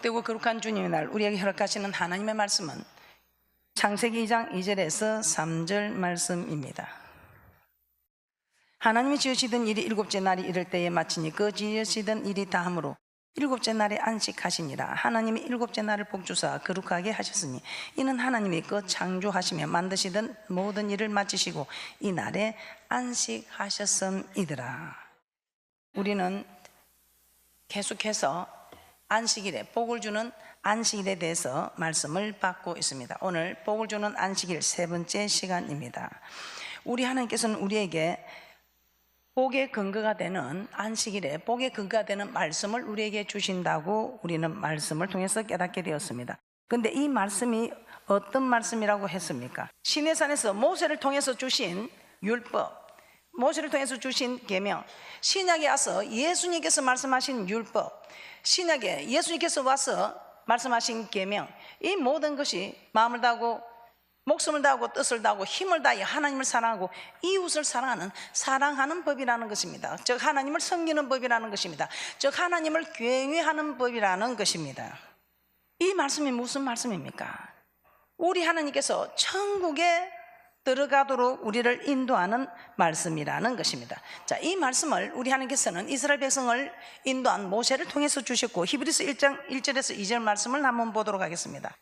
복되고 거룩한 주님의 날 우리에게 허락하시는 하나님의 말씀은 창세기 2장 2절에서 3절 말씀입니다. 하나님이 지으시던 일이 일곱째 날이 이를 때에 마치니 그 지으시던 일이 다함으로 일곱째 날에 안식하시니라. 하나님이 일곱째 날을 복주사 거룩하게 하셨으니 이는 하나님이 그 창조하시며 만드시던 모든 일을 마치시고 이 날에 안식하셨음이더라. 우리는 계속해서 안식일에 복을 주는 안식일에 대해서 말씀을 받고 있습니다. 오늘 복을 주는 안식일 세 번째 시간입니다. 우리 하나님께서는 우리에게 복의 근거가 되는 안식일에 복의 근거가 되는 말씀을 우리에게 주신다고 우리는 말씀을 통해서 깨닫게 되었습니다. 그런데 이 말씀이 어떤 말씀이라고 했습니까? 시내산에서 모세를 통해서 주신 율법, 모세를 통해서 주신 계명, 신약에 와서 예수님께서 말씀하신 율법, 신약에 예수님께서 와서 말씀하신 계명, 이 모든 것이 마음을 다하고 목숨을 다하고 뜻을 다하고 힘을 다해 하나님을 사랑하고 이웃을 사랑하는 법이라는 것입니다. 즉 하나님을 섬기는 법이라는 것입니다. 즉 하나님을 경외하는 법이라는 것입니다. 이 말씀이 무슨 말씀입니까? 우리 하나님께서 천국에 들어가도록 우리를 인도하는 말씀이라는 것입니다. 자, 이 말씀을 우리 하나님께서는 이스라엘 백성을 인도한 모세를 통해서 주셨고, 히브리서 1장 1절에서 2절 말씀을 한번 보도록 하겠습니다.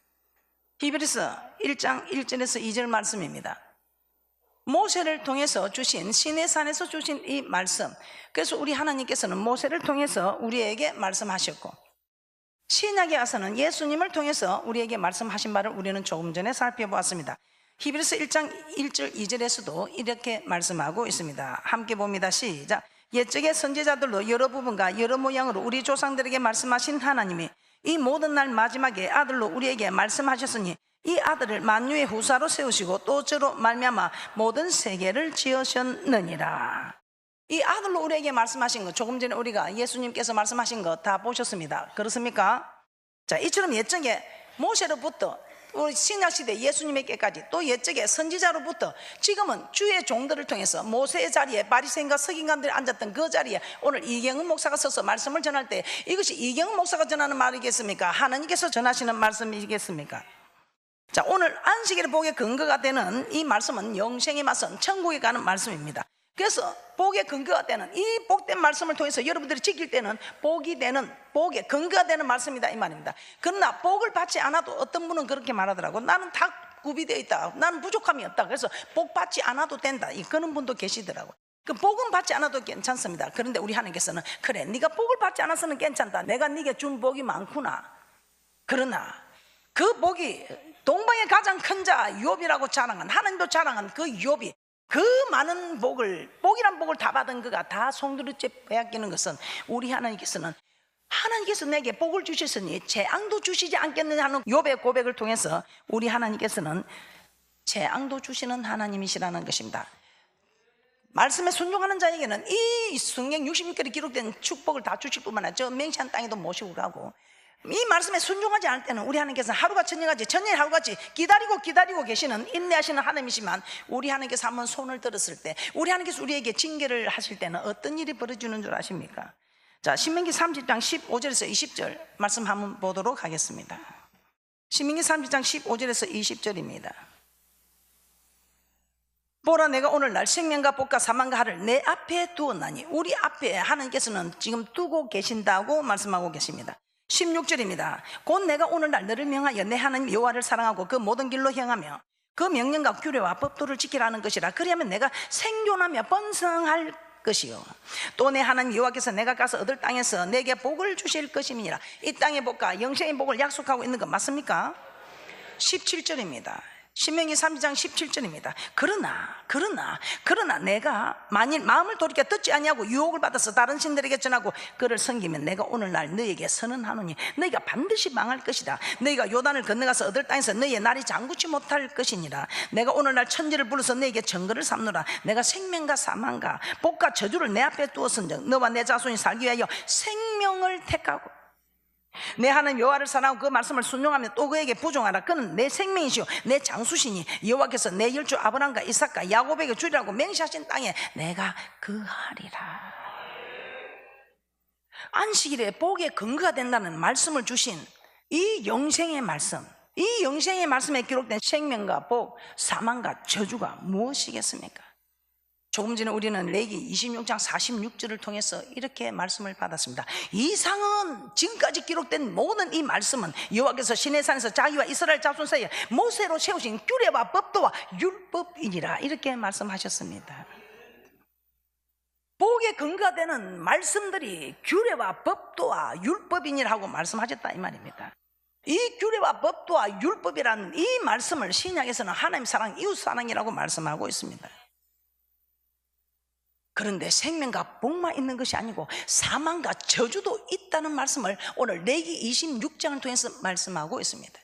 히브리서 1장 1절에서 2절 말씀입니다. 모세를 통해서 주신, 시내산에서 주신 이 말씀, 그래서 우리 하나님께서는 모세를 통해서 우리에게 말씀하셨고, 신약에 와서는 예수님을 통해서 우리에게 말씀하신 바를 우리는 조금 전에 살펴보았습니다. 히브리서 1장 1절 2절에서도 이렇게 말씀하고 있습니다. 함께 봅니다. 시작. 옛적의 선지자들로 여러 부분과 여러 모양으로 우리 조상들에게 말씀하신 하나님이 이 모든 날 마지막에 아들로 우리에게 말씀하셨으니 이 아들을 만유의 후사로 세우시고 또 저로 말미암아 모든 세계를 지으셨느니라. 이 아들로 우리에게 말씀하신 것, 조금 전에 우리가 예수님께서 말씀하신 것 다 보셨습니다. 그렇습니까? 자, 이처럼 옛적에 모세로부터 우리 신약시대 예수님에게까지, 또 옛적에 선지자로부터 지금은 주의 종들을 통해서 모세의 자리에 바리새인과 서기관들이 앉았던 그 자리에 오늘 이경은 목사가 서서 말씀을 전할 때 이것이 이경은 목사가 전하는 말이겠습니까? 하나님께서 전하시는 말씀이겠습니까? 자, 오늘 안식일의 복의 근거가 되는 이 말씀은 영생에 맞선 천국에 가는 말씀입니다. 그래서 복의 근거가 되는 이 복된 말씀을 통해서 여러분들이 지킬 때는 복이 되는, 복의 근거가 되는 말씀이다 이 말입니다. 그러나 복을 받지 않아도, 어떤 분은 그렇게 말하더라고. 나는 다 구비되어 있다, 나는 부족함이 없다, 그래서 복 받지 않아도 된다, 그런 분도 계시더라고. 그 복은 받지 않아도 괜찮습니다. 그런데 우리 하나님께서는 그래, 네가 복을 받지 않아서는 괜찮다, 내가 네게 준 복이 많구나. 그러나 그 복이 동방의 가장 큰 자 욥이라고 자랑한, 하나님도 자랑한 그 욥이 그 많은 복을, 복이란 복을 다 받은 그가 다 송두리째 빼앗기는 것은 우리 하나님께서는, 하나님께서 내게 복을 주셨으니 재앙도 주시지 않겠느냐 하는 욥의 고백을 통해서 우리 하나님께서는 재앙도 주시는 하나님이시라는 것입니다. 말씀에 순종하는 자에게는 이 성경 66개로 기록된 축복을 다 주실 뿐만 아니라 저 맹시한 땅에도 모시고 가고, 이 말씀에 순종하지 않을 때는 우리 하나님께서 하루가 천년같이, 천년이 하루같이 기다리고 계시는 인내하시는 하나님이시만, 우리 하나님께서 한번 손을 들었을 때, 우리 하나님께서 우리에게 징계를 하실 때는 어떤 일이 벌어지는 줄 아십니까? 자, 신명기 30장 15절에서 20절 말씀 한번 보도록 하겠습니다. 신명기 30장 15절에서 20절입니다. 보라, 내가 오늘날 생명과 복과 사망과 하를 내 앞에 두었나니, 우리 앞에 하나님께서는 지금 두고 계신다고 말씀하고 계십니다. 16절입니다. 곧 내가 오늘날 너를 명하여 내 하나님 여호와를 사랑하고 그 모든 길로 행하며 그 명령과 규례와 법도를 지키라는 것이라. 그리하면 내가 생존하며 번성할 것이요, 또 내 하나님 여호와께서 내가 가서 얻을 땅에서 내게 복을 주실 것임이니라. 이 땅의 복과 영생의 복을 약속하고 있는 것 맞습니까? 17절입니다. 신명기 3장 17절입니다. 그러나 내가 만일 마음을 돌이켜 듣지 아니하고 유혹을 받아서 다른 신들에게 전하고 그를 섬기면 내가 오늘날 너에게 선언하노니 너희가 반드시 망할 것이다. 너희가 요단을 건너가서 얻을 땅에서 너희의 날이 장구치 못할 것이니라. 내가 오늘날 천지를 불러서 너에게 증거를 삼노라. 내가 생명과 사망과 복과 저주를 내 앞에 두었은즉 너와 내 자손이 살기 위하여 생명을 택하고 내 하나님 여호와를 사랑하고 그 말씀을 순종하며 또 그에게 부종하라. 그는 내 생명이시오 내 장수시니 여호와께서 내 열조 아브라함과 이삭과 야곱에게 주리라고 맹세하신 땅에 내가 거하리라. 안식일에 복의 근거가 된다는 말씀을 주신 이 영생의 말씀, 이 영생의 말씀에 기록된 생명과 복, 사망과 저주가 무엇이겠습니까? 조금 전에 우리는 레위기 26장 46절을 통해서 이렇게 말씀을 받았습니다. 이상은 지금까지 기록된 모든 이 말씀은 여호와께서 시내산에서 자기와 이스라엘 자손 사이에 모세로 세우신 규례와 법도와 율법이니라, 이렇게 말씀하셨습니다. 복의 근거가 되는 말씀들이 규례와 법도와 율법이니라고 말씀하셨다 이 말입니다. 이 규례와 법도와 율법이라는 이 말씀을 신약에서는 하나님 사랑, 이웃 사랑이라고 말씀하고 있습니다. 그런데 생명과 복만 있는 것이 아니고 사망과 저주도 있다는 말씀을 오늘 레위기 26장을 통해서 말씀하고 있습니다.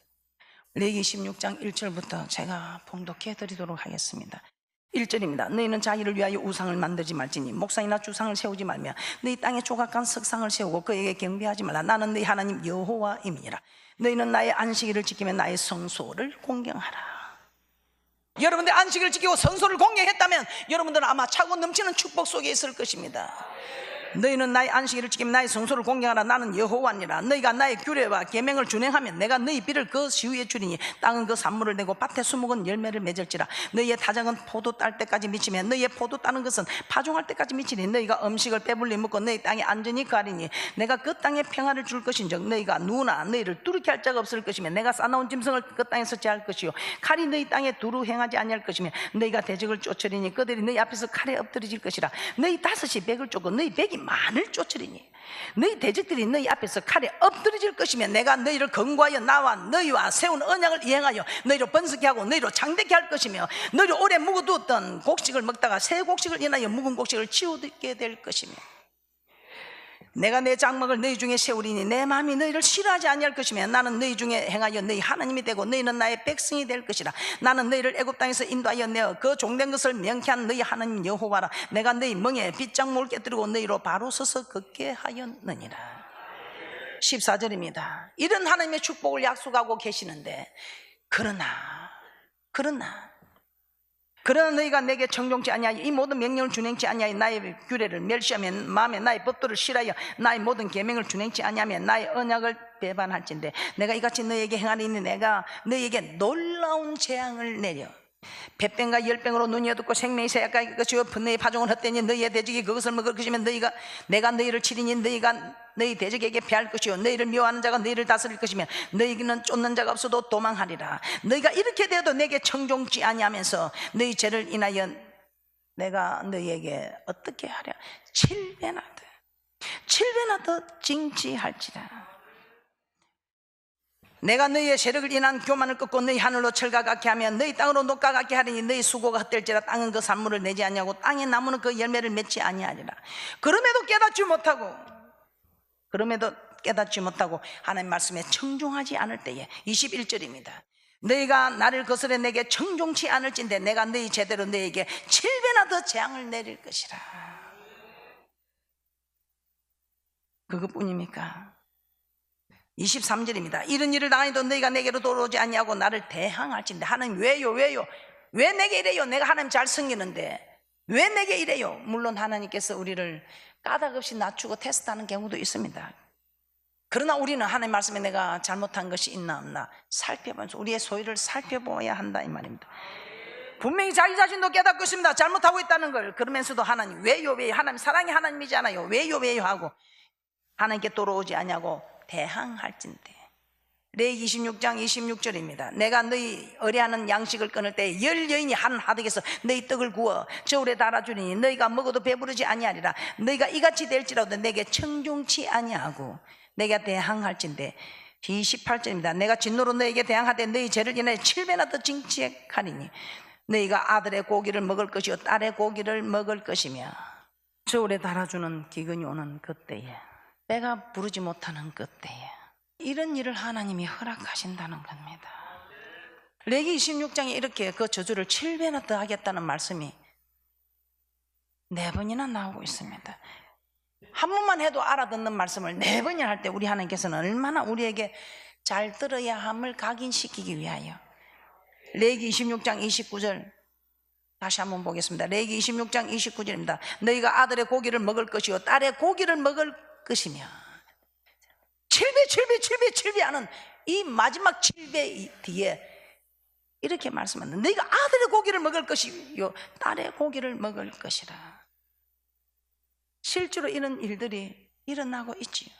레위기 26장 1절부터 제가 봉독해 드리도록 하겠습니다. 1절입니다. 너희는 자기를 위하여 우상을 만들지 말지니 목상이나 주상을 세우지 말며 너희 땅에 조각간 석상을 세우고 그에게 경배하지 말라. 나는 너희 하나님 여호와임이니라. 너희는 나의 안식일을 지키며 나의 성소를 공경하라. 여러분들 안식일을 지키고 성소를 공경했다면 여러분들은 아마 차고 넘치는 축복 속에 있을 것입니다. 너희는 나의 안식일을 지키며 나의 성소를 공경하라. 나는 여호와니라. 너희가 나의 규례와 계명을 준행하면 내가 너희 비를 그 시위에 주리니 땅은 그 산물을 내고 밭에 수목은 열매를 맺을지라. 너희의 타작은 포도 딸 때까지 미치며 너희의 포도 따는 것은 파종할 때까지 미치니 너희가 음식을 배불리 먹고 너희 땅에 안전히 가리니 내가 그 땅에 평화를 줄 것인즉 너희가 누나 너희를 뚜르게 할 자가 없을 것이며 내가 싸나온 짐승을 그 땅에서 제할 것이요 칼이 너희 땅에 두루 행하지 아니할 것이며 너희가 대적을 쫓으리니 그들이 너희 앞에서 칼에 엎드러질 것이라. 너희 다섯이 백을 쫓고 너희 백이 만을 쫓으리니 너희 대적들이 너희 앞에서 칼에 엎드러질 것이며 내가 너희를 건고하여 나와 너희와 세운 언약을 이행하여 너희로 번성케 하고 너희로 장대케 할 것이며 너희를 오래 묵어두었던 곡식을 먹다가 새 곡식을 인하여 묵은 곡식을 치우게 될 것이며 내가 내 장막을 너희 중에 세우리니 내 마음이 너희를 싫어하지 아니할 것이며 나는 너희 중에 행하여 너희 하나님이 되고 너희는 나의 백성이 될 것이라. 나는 너희를 애굽 땅에서 인도하여 내어 그 종된 것을 명쾌한 너희 하나님 여호와라. 내가 너희 멍에 빗장목을 깨뜨리고 너희로 바로 서서 걷게 하였느니라. 14절입니다. 이런 하나님의 축복을 약속하고 계시는데 그러나 너희가 내게 청종치 아니하여 이 모든 명령을 준행치 아니하여 나의 규례를 멸시하며 마음에 나의 법도를 싫어하여 나의 모든 계명을 준행치 아니하며 나의 언약을 배반할진대 내가 이같이 너희에게 행하리니 내가 너희에게 놀라운 재앙을 내려 뱃병과 열병으로 눈이 어둡고 생명이 새약하게 것이요 분노의 파종을 헛되니 너희의 대적이 그것을 먹을 것이며 내가 너희를 치리니 너희가 너희 대적에게 패할 것이요 너희를 미워하는 자가 너희를 다스릴 것이며 너희는 쫓는 자가 없어도 도망하리라. 너희가 이렇게 되어도 내게 청종치 아니하면서 너희 죄를 인하여 내가 너희에게 어떻게 하랴 7배나 더 징지할지라. 내가 너희의 세력을 인한 교만을 꺾고 너희 하늘로 철과 같게 하며 너희 땅으로 녹과 같게 하리니 너희 수고가 헛될지라. 땅은 그 산물을 내지 아니하고 땅의 나무는 그 열매를 맺지 아니하리라. 그럼에도 깨닫지 못하고 하나님 말씀에 청종하지 않을 때에 21절입니다. 너희가 나를 거스려 내게 청종치 않을진대 내가 너희 제대로 너희에게 7배나 더 재앙을 내릴 것이라. 그것뿐입니까? 23절입니다. 이런 일을 당하니도 너희가 내게로 돌아오지 아니하고 나를 대항할진대. 하나님 왜요? 왜 내게 이래요? 내가 하나님 잘 섬기는데 왜 내게 이래요? 물론 하나님께서 우리를 까닭없이 낮추고 테스트하는 경우도 있습니다. 그러나 우리는 하나님 말씀에 내가 잘못한 것이 있나 없나 살펴보면서 우리의 소유를 살펴보아야 한다 이 말입니다. 분명히 자기 자신도 깨닫고 있습니다. 잘못하고 있다는 걸. 그러면서도 하나님 왜요? 하나님 사랑의 하나님이잖아요. 왜요? 하고 하나님께 돌아오지 아니하고 대항할진대. 레위기 26장 26절입니다. 내가 너희 의뢰하는 양식을 끊을 때 열 여인이 한 하덕에서 너희 떡을 구워 저울에 달아주리니 너희가 먹어도 배부르지 아니하리라. 너희가 이같이 될지라도 내게 청종치 아니하고 내가 대항할진대. 28절입니다. 내가 진노로 너희에게 대항하되 너희 죄를 인하여 7배나 더 징책하리니 너희가 아들의 고기를 먹을 것이요 딸의 고기를 먹을 것이며 저울에 달아주는 기근이 오는 그때에 배가 부르지 못하는 그때에 이런 일을 하나님이 허락하신다는 겁니다. 레위기 26장에 이렇게 그 저주를 7배나 더 하겠다는 말씀이 4번이나 나오고 있습니다. 한 번만 해도 알아듣는 말씀을 4번이나 할 때 우리 하나님께서는 얼마나 우리에게 잘 들어야 함을 각인시키기 위하여. 레위기 26장 29절 다시 한번 보겠습니다. 레위기 26장 29절입니다. 너희가 아들의 고기를 먹을 것이요 딸의 고기를 먹을 것이며 7배 하는 이 마지막 7배 뒤에 이렇게 말씀합니다. 너희가 아들의 고기를 먹을 것이요 딸의 고기를 먹을 것이라. 실제로 이런 일들이 일어나고 있지요.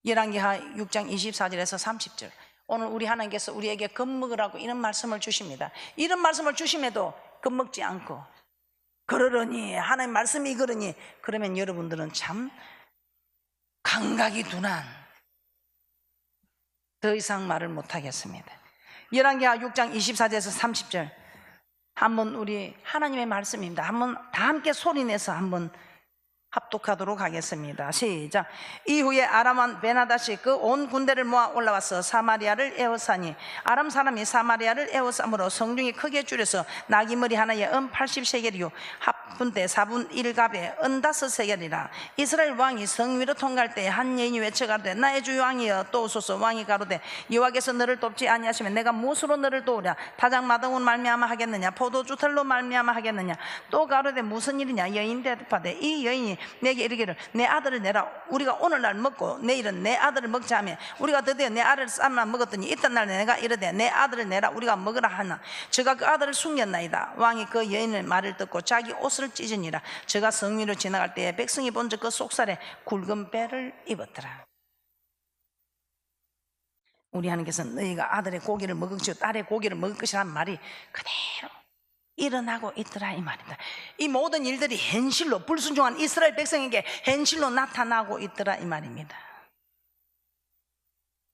열왕기하 6장 24절에서 30절. 오늘 우리 하나님께서 우리에게 겁먹으라고 이런 말씀을 주십니다. 이런 말씀을 주심에도 겁먹지 않고 그러려니 하나님 말씀이 이거러니, 그러면 여러분들은 참 감각이 둔한, 더 이상 말을 못하겠습니다. 열왕기하 6장 24절에서 30절 한번 우리 하나님의 말씀입니다. 한번 다 함께 소리내서 한번 합독하도록 하겠습니다. 시작. 이후에 아람 왕 베나다시 그 온 군대를 모아 올라와서 사마리아를 에워싸니 아람 사람이 사마리아를 에워싸므로 성중이 크게 줄여서 나귀머리 하나에 은 80세겔이요 합분대 4분 1갑에 은 5세겔이라. 이스라엘 왕이 성 위로 통과할 때 한 여인이 외쳐가로되 나의 주 왕이여 또 오소서. 왕이 가로되 여호와께서 너를 돕지 아니하시면 내가 무엇으로 너를 도우랴? 타작 마당으로 말미암아 하겠느냐? 포도주 털로 말미암아 하겠느냐? 또 가로되 무슨 일이냐? 여인 대답하되 이 여인이 내게 이르기를 내 아들을 내라. 우리가 오늘날 먹고 내일은 내 아들을 먹자 하며 우리가 드디어 내 아들을 삶아 먹었더니 이튿날 내가 이르되 내 아들을 내라 우리가 먹으라 하나 저가 그 아들을 숨겼나이다. 왕이 그 여인의 말을 듣고 자기 옷을 찢으니라. 저가 성 위로 지나갈 때에 백성이 본즉 그 속살에 굵은 배를 입었더라. 우리 하나님께서 너희가 아들의 고기를 먹을 것이요 딸의 고기를 먹을 것이라는 말이 그대로 일어나고 있더라 이 말입니다. 이 모든 일들이 현실로, 불순종한 이스라엘 백성에게 현실로 나타나고 있더라 이 말입니다.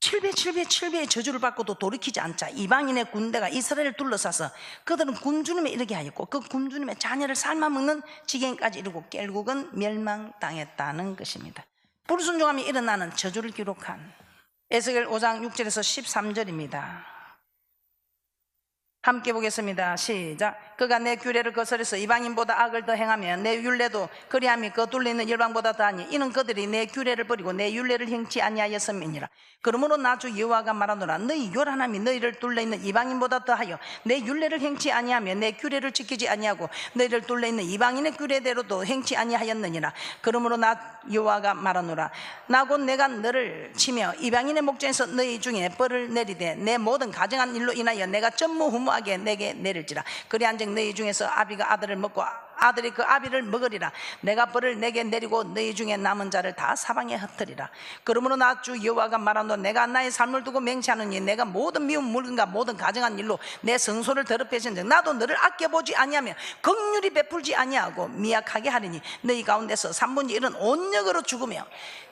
7배의 저주를 받고도 돌이키지 않자 이방인의 군대가 이스라엘을 둘러싸서 그들은 굶주림에 이르게 하였고 그 굶주림에 자녀를 삶아먹는 지경까지 이르고 결국은 멸망당했다는 것입니다. 불순종함이 일어나는 저주를 기록한 에스겔 5장 6절에서 13절입니다. 함께 보겠습니다. 시작. 그가 내 규례를 거스려서 이방인보다 악을 더 행하며 내 율례도 그리함이 그 둘러 있는 열방보다 더하니 이는 그들이 내 규례를 버리고 내 율례를 행치 아니하였음이니라. 그러므로 나 주 여호와가 말하노라. 너희 요란함이 너희를 둘러 있는 이방인보다 더하여 내 율례를 행치 아니하며 내 규례를 지키지 아니하고 너희를 둘러 있는 이방인의 규례대로도 행치 아니하였느니라. 그러므로 나 여호와가 말하노라. 나 곧 내가 너를 치며 이방인의 목전에서 너희 중에 벌을 내리되 내 모든 가정한 일로 인하여 내가 전무후무하게 내게 내릴지라. 그리한즉 너희 중에서 아비가 아들을 먹고 아들이 그 아비를 먹으리라. 내가 벌을 내게 내리고 너희 중에 남은 자를 다 사방에 흩으리라. 그러므로 나 주 여호와가 말하노라. 내가 나의 삶을 두고 맹세하노니 내가 모든 미운 물건과 모든 가정한 일로 내 성소를 더럽히신즉 나도 너를 아껴보지 아니하며 긍휼히 베풀지 아니하고 미약하게 하리니 너희 가운데서 3분의 1은 온역으로 죽으며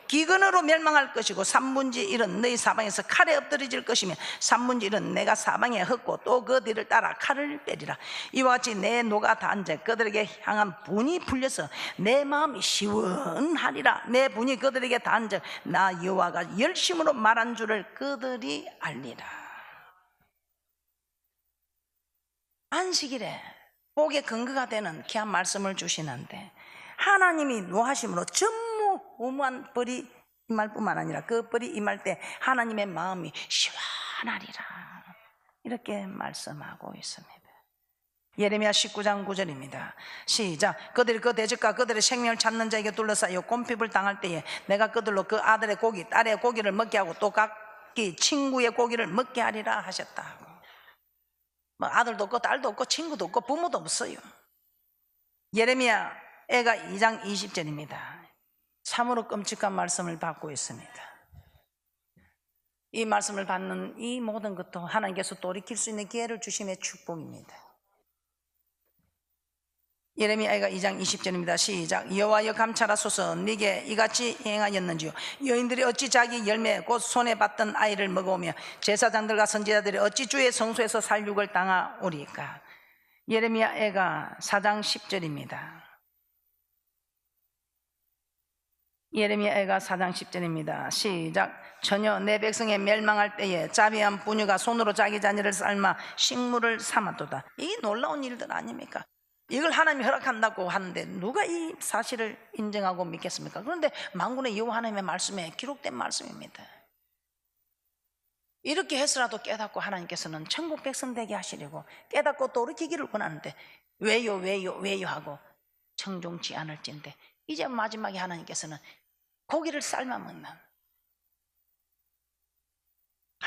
기근으로 멸망할 것이고 3분의 1은 너희 사방에서 칼에 엎드려질 것이며 3분의 1은 내가 사방에 흩고 또 그 뒤를 따라 칼을 빼리라. 이와 같이 내 노가 단즉 그들에게 향한 분이 풀려서 내 마음이 시원하리라. 내 분이 그들에게 단즉 나 여호와가 열심으로 말한 줄을 그들이 알리라. 안식일에 복의 근거가 되는 귀한 말씀을 주시는데 하나님이 노하심으로 전무후무한 벌이 임할 뿐만 아니라 그 벌이 임할 때 하나님의 마음이 시원하리라 이렇게 말씀하고 있습니다. 예레미야 19장 9절입니다. 시작. 그들이 그 대적과 그들의 생명을 찾는 자에게 둘러싸여 곰핍을 당할 때에 내가 그들로 그 아들의 고기 딸의 고기를 먹게 하고 또 각기 친구의 고기를 먹게 하리라 하셨다. 뭐 아들도 없고 딸도 없고 친구도 없고 부모도 없어요. 예레미야 애가 2장 20절입니다. 참으로 끔찍한 말씀을 받고 있습니다. 이 말씀을 받는 이 모든 것도 하나님께서 돌이킬 수 있는 기회를 주심의 축복입니다. 예레미야 애가 2장 20절입니다. 시작. 여호와여 감찰하소서. 네게 이같이 행하였는지요. 여인들이 어찌 자기 열매 곧 손에 받던 아이를 먹어오며 제사장들과 선지자들이 어찌 주의 성소에서 살육을 당하오리까. 예레미야 애가 4장 10절입니다. 예레미야 애가 4장 10절입니다. 시작. 전혀 내 백성의 멸망할 때에 자비한 부녀가 손으로 자기 자녀를 삶아 식물을 삼았도다. 이게 놀라운 일들 아닙니까? 이걸 하나님이 허락한다고 하는데 누가 이 사실을 인정하고 믿겠습니까? 그런데 만군의 여호와 하나님의 말씀에 기록된 말씀입니다. 이렇게 해서라도 깨닫고 하나님께서는 천국 백성 되게 하시려고 깨닫고 돌이키기를 원하는데 왜요 하고 청종치 않을진데 이제 마지막에 하나님께서는 고기를 삶아 먹는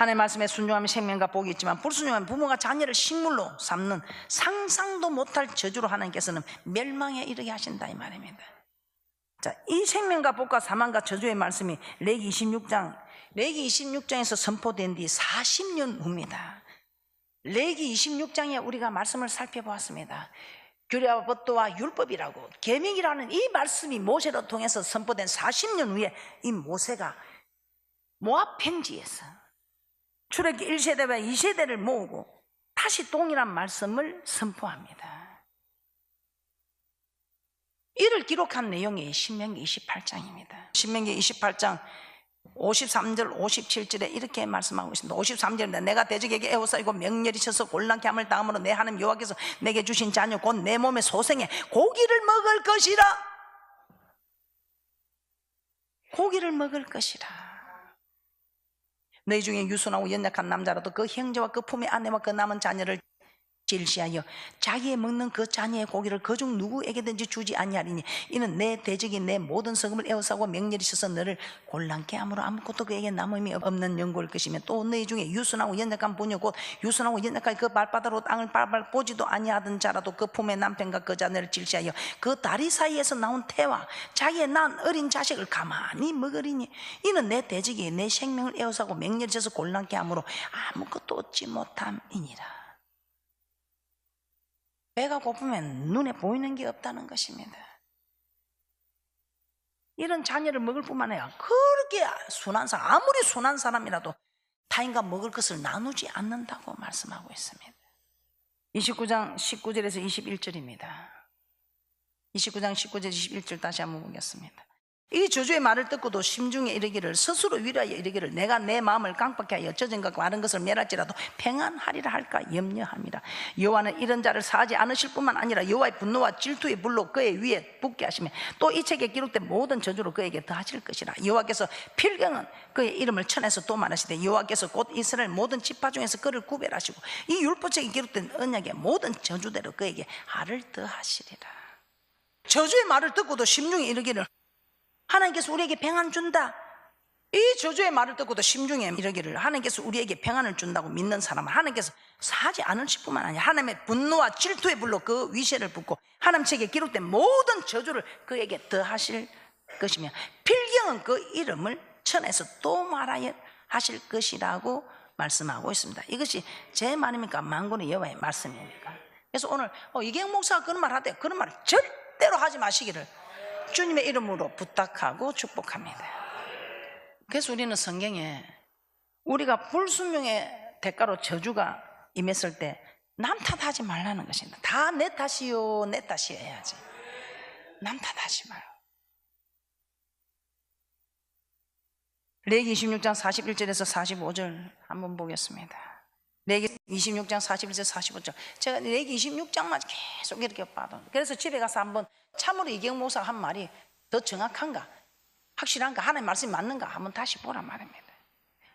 하나님의 말씀에 순종하면 생명과 복이 있지만 불순종하면 부모가 자녀를 식물로 삼는 상상도 못할 저주로 하나님께서는 멸망에 이르게 하신다 이 말입니다. 자, 이 생명과 복과 사망과 저주의 말씀이 레기 26장에서 선포된 뒤 40년 후입니다. 레기 26장에 우리가 말씀을 살펴보았습니다. 규례와 법도와 율법이라고 계명이라는 이 말씀이 모세로 통해서 선포된 40년 후에 이 모세가 모압 평지에서 출애굽기 1세대와 2세대를 모으고 다시 동일한 말씀을 선포합니다. 이를 기록한 내용이 신명기 28장입니다. 신명기 28장 53절 57절에 이렇게 말씀하고 있습니다. 53절입니다. 내가 대적에게 에워싸이고 명렬히 쳐서 곤란케 함을 당함으로 내 하나님 여호와께서 내게 주신 자녀 곧 내 몸의 소생에 고기를 먹을 것이라. 고기를 먹을 것이라. 너희 중에 유순하고 연약한 남자라도 그 형제와 그 품의 아내와 그 남은 자녀를 질시하여 자기의 먹는 그 자녀의 고기를 그중 누구에게든지 주지 아니하리니 이는 내 대적이 내 모든 성금을 에워싸고 명렬히 쳐서 너를 곤란케 함으로 아무것도 그에게 남음이 없는 연고일 것이며 또 너희 중에 유순하고 연약한 부녀 곧 유순하고 연약한 그 발바닥으로 땅을 발발 보지도 아니하던 자라도 그 품의 남편과 그 자녀를 질시하여 그 다리 사이에서 나온 태와 자기의 난 어린 자식을 가만히 먹으리니 이는 내 대적이 내 생명을 에워싸고 명렬히 쳐서 곤란케 함으로 아무것도 얻지 못함이니라. 배가 고프면 눈에 보이는 게 없다는 것입니다. 이런 자녀를 먹을 뿐만 아니라 그렇게 순한 사람, 아무리 순한 사람이라도 타인과 먹을 것을 나누지 않는다고 말씀하고 있습니다. 29장 19절에서 21절입니다. 29장 19절 21절 다시 한번 보겠습니다. 이 저주의 말을 듣고도 심중에 이르기를 스스로 위로하여 이르기를 내가 내 마음을 깡박케 하여 젖은 것과 마른 것을 멸할지라도 평안하리라 할까 염려함이라. 여호와는 이런 자를 사하지 않으실 뿐만 아니라 여호와의 분노와 질투의 불로 그의 위에 붓게 하시며 또 이 책에 기록된 모든 저주로 그에게 더하실 것이라. 여호와께서 필경은 그의 이름을 천에서 또 말하시되 여호와께서 곧 이스라엘 모든 지파 중에서 그를 구별하시고 이 율법책에 기록된 언약의 모든 저주대로 그에게 알을 더하시리라. 저주의 말을 듣고도 심중에 이르기를 하나님께서 우리에게 평안 준다. 이 저주의 말을 듣고도 심중에 이르기를 하나님께서 우리에게 평안을 준다고 믿는 사람은 하나님께서 사하지 않으실 뿐만 아니라 하나님의 분노와 질투의 불로 그 위세를 붓고 하나님 책에 기록된 모든 저주를 그에게 더하실 것이며 필경은 그 이름을 천에서 또 말하여 하실 것이라고 말씀하고 있습니다. 이것이 제 말입니까? 만군의 여호와의 말씀입니까? 그래서 오늘 이경 목사가 그런 말 하대요. 그런 말을 절대로 하지 마시기를 주님의 이름으로 부탁하고 축복합니다. 그래서 우리는 성경에 우리가 불순종의 대가로 저주가 임했을 때 남 탓하지 말라는 것입니다. 다 내 탓이요 내 탓이요 해야지. 남 탓하지 마요. 레기 26장 41절에서 45절 한번 보겠습니다. 레기 26장 41절 45절. 제가 레기 26장만 계속 이렇게 봐도 그래서 집에 가서 한번 참으로 이경 목사가 한 말이 더 정확한가 확실한가 하나님 말씀이 맞는가 한번 다시 보란 말입니다.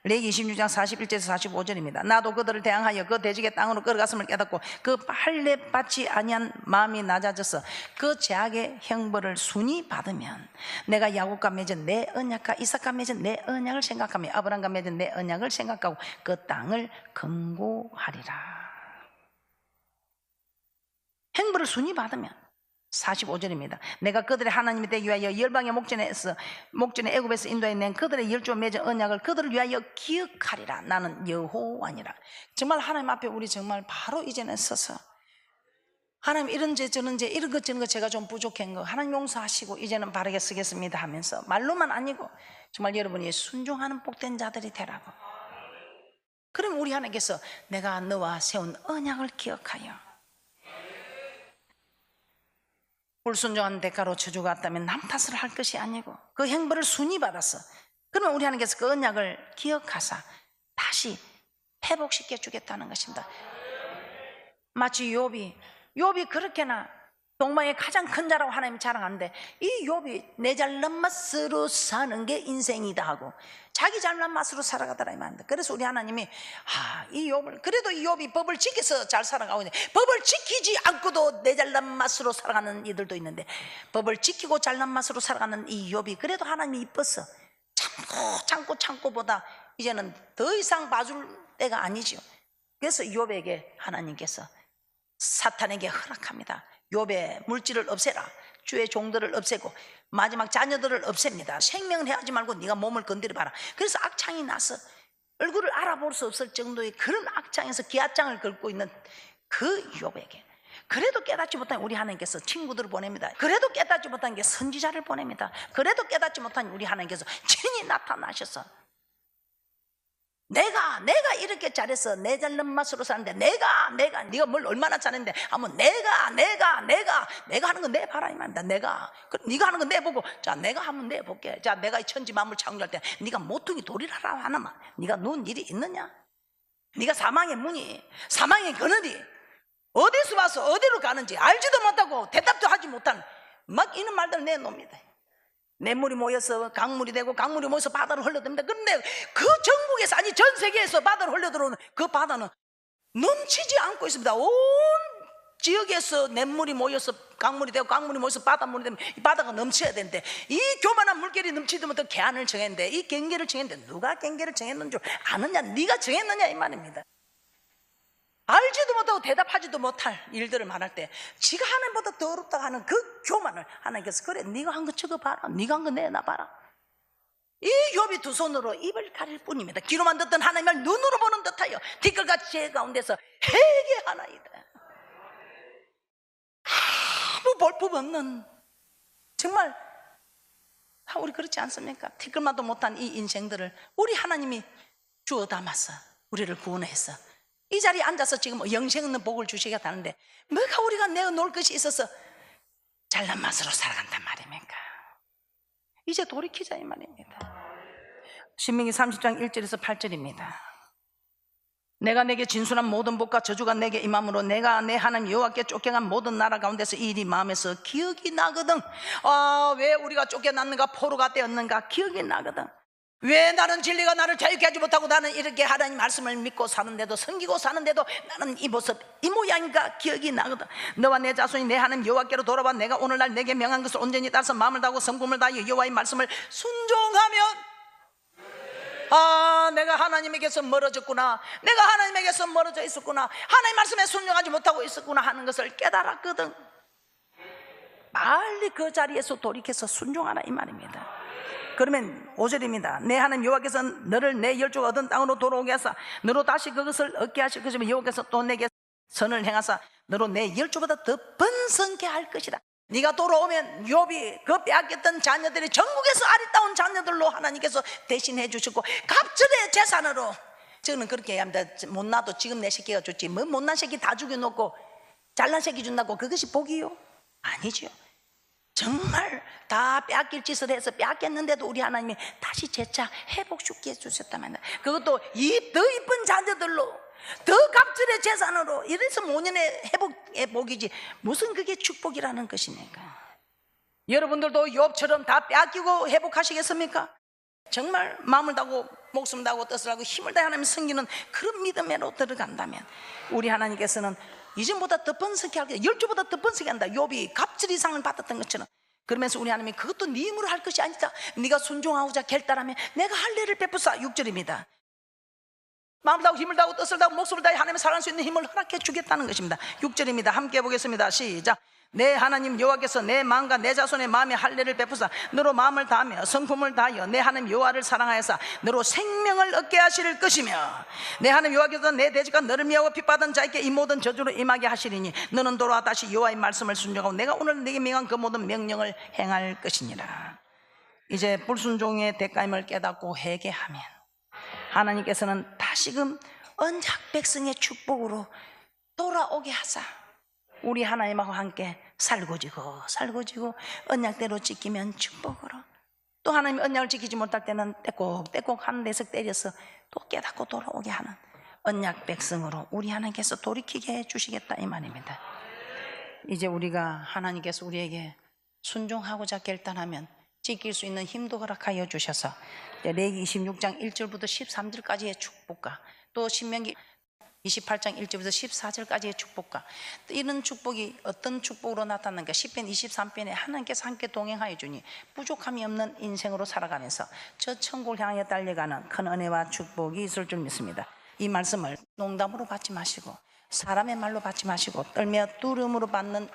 레기 26장 41절에서 45절입니다. 나도 그들을 대항하여 그 대적의 땅으로 끌어갔음을 깨닫고 그 할례 받지 아니한 마음이 낮아져서 그 죄악의 형벌을 순히 받으면 내가 야곱과 맺은 내 언약과 이삭과 맺은 내 언약을 생각하며 아브람과 맺은 내 언약을 생각하고 그 땅을 금고하리라. 형벌을 순히 받으면 45절입니다. 내가 그들의 하나님이 되기 위하여 열방의 목전에 애굽에서 인도해 낸 그들의 열조와 맺은 언약을 그들을 위하여 기억하리라. 나는 여호와니라. 정말 하나님 앞에 우리 정말 바로 이제는 서서 하나님 이런 죄 저런 죄 이런 것 저런 거 제가 좀 부족한 거 하나님 용서하시고 이제는 바르게 쓰겠습니다 하면서 말로만 아니고 정말 여러분이 순종하는 복된 자들이 되라고. 그럼 우리 하나님께서 내가 너와 세운 언약을 기억하여 불순종한 대가로 저주가 왔다면 남 탓을 할 것이 아니고 그 형벌을 순히 받았어. 그러면 우리 하나님께서 그 언약을 기억하사 다시 회복시켜 주겠다는 것입니다. 마치 욥이 그렇게나 동방의 가장 큰 자라고 하나님이 자랑하는데 이 욥이 내 잘난 맛으로 사는 게 인생이다 하고 자기 잘난 맛으로 살아가더라 이 말입니다. 그래서 우리 하나님이 이 욥을 그래도 이 욥이 법을 지켜서 잘 살아가고 있는데 법을 지키지 않고도 내 잘난 맛으로 살아가는 이들도 있는데 법을 지키고 잘난 맛으로 살아가는 이 욥이 그래도 하나님이 이뻐서 참고보다 이제는 더 이상 봐줄 때가 아니죠. 그래서 욥에게 하나님께서 사탄에게 허락합니다. 욥의 물질을 없애라. 주의 종들을 없애고 마지막 자녀들을 없앱니다. 생명을 해하지 말고 네가 몸을 건드려봐라. 그래서 악창이 나서 얼굴을 알아볼 수 없을 정도의 그런 악창에서 기아장을 긁고 있는 그 욥에게 그래도 깨닫지 못한 우리 하나님께서 친구들을 보냅니다. 그래도 깨닫지 못한 게 선지자를 보냅니다. 그래도 깨닫지 못한 우리 하나님께서 친히 나타나셔서 내가 이렇게 잘해서 내 잘난 맛으로 사는데 내가 네가 뭘 얼마나 잘했는데 하면 내가 하는 거 내 봐라 이 말입니다. 네가 하는 거 내 보고 자 내가 한번 내 볼게. 자 내가 이 천지 만물 창조할 때 네가 모퉁이 돌이라라 하나만 네가 누운 일이 있느냐? 네가 사망의 문이 사망의 그늘이 어디서 와서 어디로 가는지 알지도 못하고 대답도 하지 못한 막 이런 말들 내놓습니다. 냇물이 모여서 강물이 되고 강물이 모여서 바다로 흘러듭니다. 그런데 그 전국에서 아니 전 세계에서 바다로 흘러들어오는 그 바다는 넘치지 않고 있습니다. 온 지역에서 냇물이 모여서 강물이 되고 강물이 모여서 바닷물이 되면 이 바다가 넘쳐야 되는데 이 교만한 물결이 넘치지 못해 개안을 정했는데 이 경계를 정했는데 누가 경계를 정했는 줄 아느냐? 네가 정했느냐 이 말입니다. 알지도 못하고 대답하지도 못할 일들을 말할 때 지가 하나님보다 더 어렵다고 하는 그 교만을 하나님께서 그래 네가 한 거 적어봐라. 네가 한 거 내놔봐라. 이 욥이 두 손으로 입을 가릴 뿐입니다. 귀로만 듣던 하나님을 눈으로 보는 듯하여 티끌같이 제 가운데서 회개하나이다. 아무 볼품 없는 정말 우리 그렇지 않습니까? 티끌만도 못한 이 인생들을 우리 하나님이 주워 담아서 우리를 구원해서 이 자리에 앉아서 지금 영생 없는 복을 주시겠다는데 뭐가 우리가 내어놓을 것이 있어서 잘난 맛으로 살아간단 말입니까? 이제 돌이키자 이 말입니다. 신명기 30장 1절에서 8절입니다. 내가 내게 진술한 모든 복과 저주가 내게 임함으로 내가 내 하나님 여호와께 쫓겨간 모든 나라 가운데서 이 일이 마음에서 기억이 나거든. 왜 우리가 쫓겨났는가 포로가 되었는가 기억이 나거든. 왜 나는 진리가 나를 자유케 하지 못하고 나는 이렇게 하나님 말씀을 믿고 사는데도 섬기고 사는데도 나는 이 모습 이 모양인가 기억이 나거든. 너와 내 자손이 내 하나님 여호와께로 돌아와 내가 오늘날 내게 명한 것을 온전히 따라서 마음을 다하고 성품을 다하여 여호와의 말씀을 순종하면 내가 하나님에게서 멀어졌구나. 내가 하나님에게서 멀어져 있었구나. 하나님 말씀에 순종하지 못하고 있었구나 하는 것을 깨달았거든. 빨리 그 자리에서 돌이켜서 순종하라 이 말입니다. 그러면 5절입니다. 내 하나님 여호와께서 너를 내 열조가 얻은 땅으로 돌아오게 하사 너로 다시 그것을 얻게 하실 것이며 여호와께서 또 내게 선을 행하사 너로 내 열조보다 더 번성케 할 것이다. 네가 돌아오면 욥이 그 빼앗겼던 자녀들이 전국에서 아리따운 자녀들로 하나님께서 대신해 주시고 갑절의 재산으로 저는 그렇게 해야 합니다. 못나도 지금 내 새끼가 좋지 뭐 못난 새끼 다 죽여놓고 잘난 새끼 준다고 그것이 복이요? 아니죠. 정말 다 빼앗길 짓을 해서 빼앗겼는데도 우리 하나님이 다시 재차 회복시켜 주셨다면 그것도 더 이쁜 자녀들로 더 갑절의 재산으로 이래서 5년의 회복의 복이지 무슨 그게 축복이라는 것입니까? 여러분들도 욥처럼 다 빼앗기고 회복하시겠습니까? 정말 마음을 다하고 목숨을 다하고 뜻을 하고 힘을 다해 하나님 섬기는 그런 믿음으로 들어간다면 우리 하나님께서는 이전보다 더 번성케 할 것이다. 열조보다 더 번성케 한다. 욥이 갑절 이상을 받았던 것처럼 그러면서 우리 하나님이 그것도 네 힘으로 할 것이 아니다. 네가 순종하고자 결단하면 내가 할례를 베푸사 6절입니다. 마음을 다하고 힘을 다하고 뜻을 다하고 목숨을 다해 하나님을 사랑할 수 있는 힘을 허락해 주겠다는 것입니다. 6절입니다. 함께 보겠습니다. 시작. 내 하나님 여호와께서 내 마음과 내 자손의 마음에 할례를 베푸사 너로 마음을 다하며 성품을 다하여 내 하나님 여호와를 사랑하여서 너로 생명을 얻게 하실 것이며 내 하나님 여호와께서 내 대적과 너를 미워하고 핍받은 자에게 이 모든 저주로 임하게 하시리니 너는 돌아와 다시 여호와의 말씀을 순종하고 내가 오늘 네게 명한 그 모든 명령을 행할 것이니라. 이제 불순종의 대가임을 깨닫고 회개하면 하나님께서는 다시금 언약 백성의 축복으로 돌아오게 하사 우리 하나님하고 함께 살고지고 언약대로 지키면 축복으로 또 하나님 언약을 지키지 못할 때는 떼꼭 한 대석 때려서 또 깨닫고 돌아오게 하는 언약 백성으로 우리 하나님께서 돌이키게 해주시겠다 이 말입니다. 이제 우리가 하나님께서 우리에게 순종하고자 결단하면 지킬 수 있는 힘도 허락하여 주셔서 레위기 26장 1절부터 13절까지의 축복과 또 신명기 28장 1절부터 14절까지의 축복과 또 이런 축복이 어떤 축복으로 나타나는가. 10편 23편에 하나님께서 함께 동행하여 주니 부족함이 없는 인생으로 살아가면서 저 천국을 향해 달려가는 큰 은혜와 축복이 있을 줄 믿습니다. 이 말씀을 농담으로 받지 마시고 사람의 말로 받지 마시고 떨며 두려움으로 받는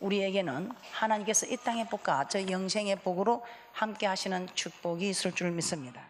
우리에게는 하나님께서 이 땅의 복과 저 영생의 복으로 함께 하시는 축복이 있을 줄 믿습니다.